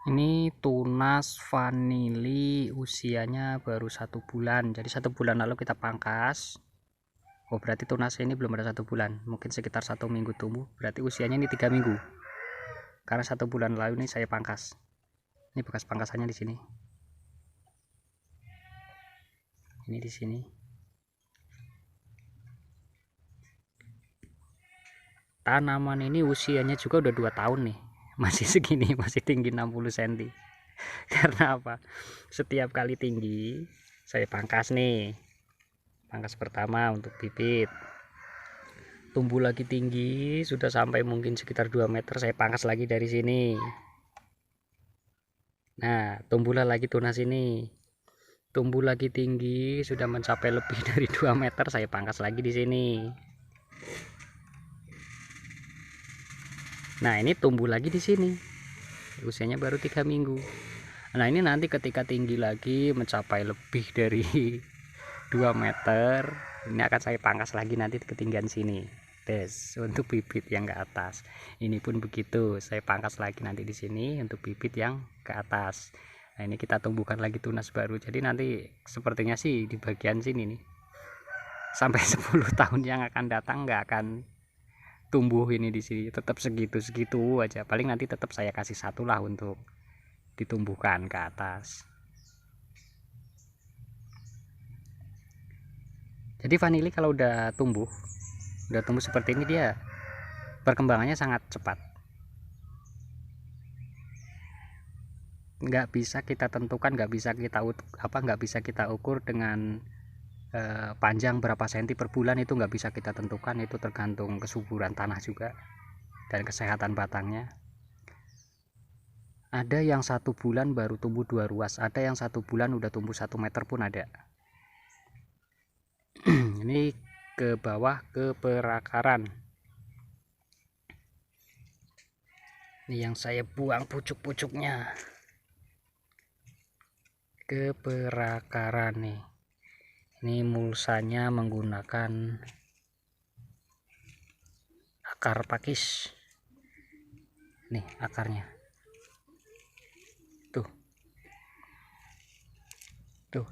Ini tunas vanili usianya baru 1 bulan. Jadi 1 bulan lalu kita pangkas. Oh, berarti tunas ini belum ada 1 bulan, mungkin sekitar 1 minggu tumbuh. Berarti usianya ini 3 minggu. Karena 1 bulan lalu ini saya pangkas. Ini bekas pangkasannya di sini. Ini di sini. Tanaman ini usianya juga udah 2 tahun nih. Masih segini, masih tinggi 60 cm. Karena apa? Setiap kali tinggi saya pangkas nih. Pangkas pertama untuk bibit. Tumbuh lagi tinggi, sudah sampai mungkin sekitar 2 meter, saya pangkas lagi dari sini. Nah, tumbuhlah lagi tunas ini. Tumbuh lagi tinggi, sudah mencapai lebih dari 2 meter, saya pangkas lagi di sini. Nah, ini tumbuh lagi di sini. Usianya baru 3 minggu. Nah, ini nanti ketika tinggi lagi mencapai lebih dari 2 meter, ini akan saya pangkas lagi nanti ketinggian sini. Tes untuk bibit yang ke atas. Ini pun begitu, saya pangkas lagi nanti di sini untuk bibit yang ke atas. Nah, ini kita tumbuhkan lagi tunas baru. Jadi nanti sepertinya sih di bagian sini nih sampai 10 tahun yang akan datang nggak akan tumbuh ini di sini, tetap segitu-segitu aja. Paling nanti tetap saya kasih satu lah untuk ditumbuhkan ke atas. Jadi vanili kalau udah tumbuh seperti ini, dia perkembangannya sangat cepat. Nggak bisa kita tentukan, nggak bisa kita ukur dengan panjang berapa senti per bulan. Itu nggak bisa kita tentukan, itu tergantung kesuburan tanah juga dan kesehatan batangnya. Ada yang 1 bulan baru tumbuh 2 ruas, ada yang 1 bulan udah tumbuh 1 meter pun ada. Ini ke bawah ke perakaran. Ini yang saya buang pucuk-pucuknya ke perakaran nih. Ini mulsanya menggunakan akar pakis. Nih akarnya. Tuh. Tuh.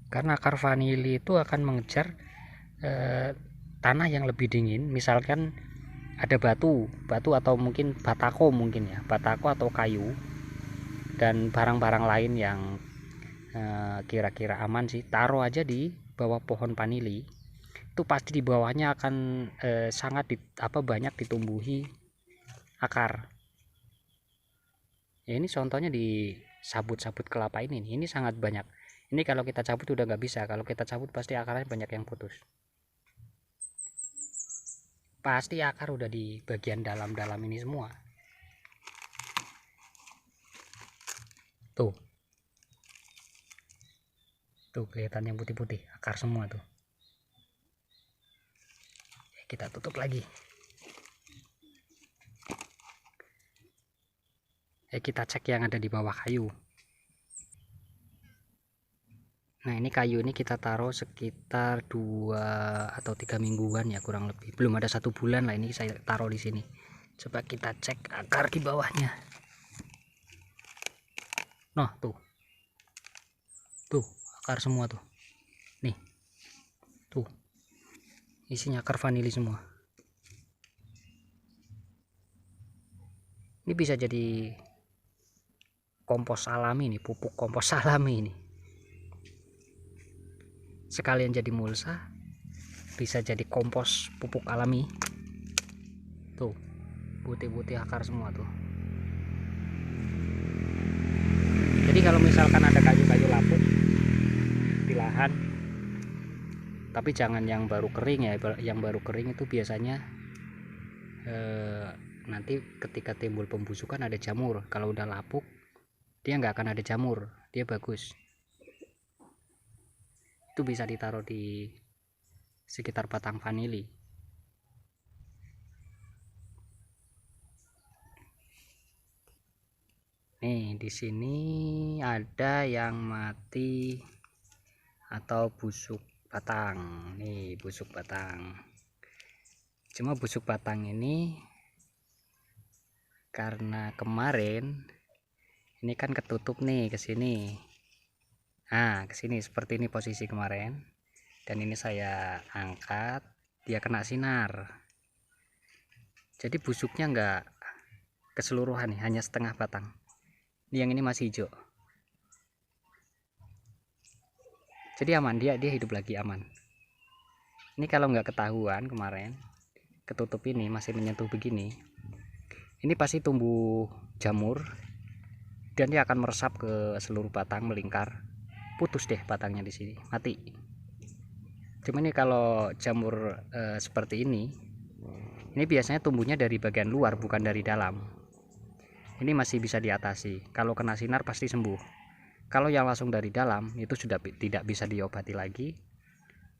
Karena akar vanili itu akan mengejar tanah yang lebih dingin. Misalkan ada batu atau mungkin batako, atau kayu dan barang-barang lain yang kira-kira aman sih, taruh aja di bawah pohon vanili. Itu pasti di bawahnya akan sangat banyak ditumbuhi akar. Ya, ini contohnya di sabut-sabut kelapa ini sangat banyak. Ini kalau kita cabut udah nggak bisa, kalau kita cabut pasti akarnya banyak yang putus. Pasti akar udah di bagian dalam-dalam ini semua. Tuh. Tuh kelihatan yang putih-putih, akar semua tuh. Kita tutup lagi. Kita cek yang ada di bawah kayu. Nah, ini kayu ini kita taruh sekitar 2 atau 3 mingguan ya, kurang lebih. Belum ada 1 bulan lah ini saya taruh di sini. Coba kita cek akar di bawahnya. Nah, tuh. Tuh, akar semua tuh. Nih. Tuh. Isinya akar vanili semua. Ini bisa jadi kompos alami nih, pupuk kompos alami ini. Sekalian jadi mulsa, bisa jadi kompos pupuk alami. Tuh, putih-putih akar semua tuh. Jadi kalau misalkan ada kayu-kayu lapuk di lahan, tapi jangan yang baru kering ya. Yang baru kering itu biasanya nanti ketika timbul pembusukan ada jamur. Kalau udah lapuk dia nggak akan ada jamur, dia bagus. Itu bisa ditaruh di sekitar batang vanili. Nih di sini ada yang mati atau busuk batang. Nih busuk batang. Cuma busuk batang ini karena kemarin ini kan ketutup nih ke sini. Nah, ke sini seperti ini posisi kemarin. Dan ini saya angkat, dia kena sinar. Jadi busuknya enggak keseluruhan nih, hanya setengah batang. Yang ini masih hijau. Jadi aman, dia hidup lagi aman. Ini kalau nggak ketahuan kemarin ketutup ini masih menyentuh begini, ini pasti tumbuh jamur dan dia akan meresap ke seluruh batang, melingkar, putus deh batangnya di sini, mati. Cuma ini kalau jamur seperti ini biasanya tumbuhnya dari bagian luar bukan dari dalam. Ini masih bisa diatasi, kalau kena sinar pasti sembuh. Kalau yang langsung dari dalam itu sudah tidak bisa diobati lagi.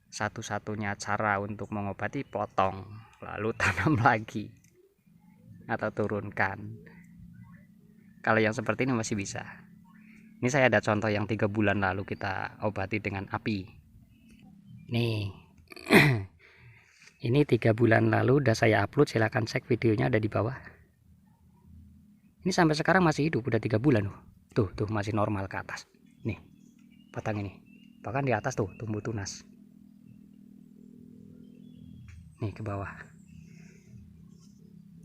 Satu-satunya cara untuk mengobati, potong lalu tanam lagi atau turunkan. Kalau yang seperti ini masih bisa. Ini saya ada contoh yang 3 bulan lalu kita obati dengan api. Nih ini 3 bulan lalu udah saya upload, silahkan cek videonya ada di bawah. Ini sampai sekarang masih hidup, udah 3 bulan loh. Tuh masih normal ke atas. Nih batang ini, bahkan di atas tuh tumbuh tunas. Nih ke bawah.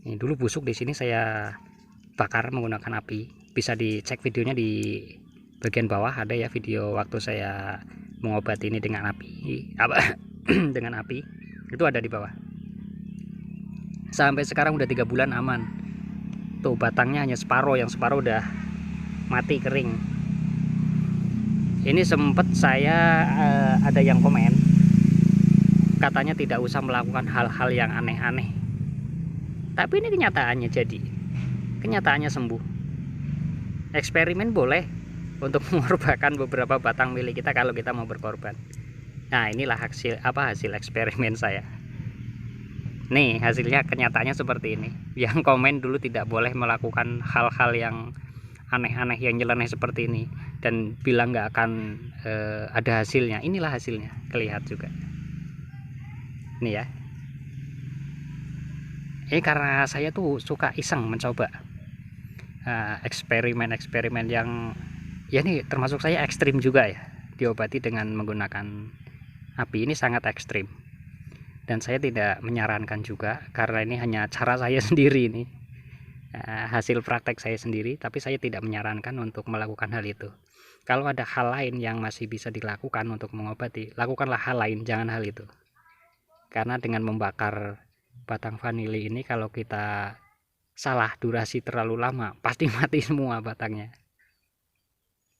Ini dulu busuk di sini saya bakar menggunakan api. Bisa dicek videonya di bagian bawah, ada ya video waktu saya mengobati ini dengan api. Dengan api itu ada di bawah. Sampai sekarang udah 3 bulan aman. Tuh batangnya hanya separuh, yang separuh udah mati kering. Ini sempet saya ada yang komen katanya tidak usah melakukan hal-hal yang aneh-aneh, tapi ini kenyataannya jadi, kenyataannya sembuh. Eksperimen boleh untuk mengorbankan beberapa batang milik kita kalau kita mau berkorban. Nah inilah hasil eksperimen saya. Nih hasilnya, kenyataannya seperti ini. Yang komen dulu tidak boleh melakukan hal-hal yang aneh-aneh, yang nyeleneh seperti ini, dan bilang nggak akan ada hasilnya. Inilah hasilnya, kelihatan juga. Ini ya, ini karena saya tuh suka iseng mencoba eksperimen-eksperimen yang ya ini termasuk saya ekstrim juga ya, diobati dengan menggunakan api. Ini sangat ekstrim dan saya tidak menyarankan juga, karena ini hanya cara saya sendiri, ini hasil praktek saya sendiri, tapi saya tidak menyarankan untuk melakukan hal itu. Kalau ada hal lain yang masih bisa dilakukan untuk mengobati, lakukanlah hal lain, jangan hal itu. Karena dengan membakar batang vanili ini, kalau kita salah durasi terlalu lama pasti mati semua batangnya.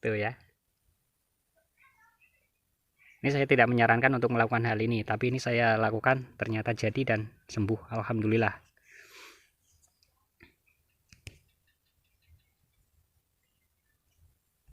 Tuh ya. Ini saya tidak menyarankan untuk melakukan hal ini, tapi ini saya lakukan, ternyata jadi dan sembuh, alhamdulillah.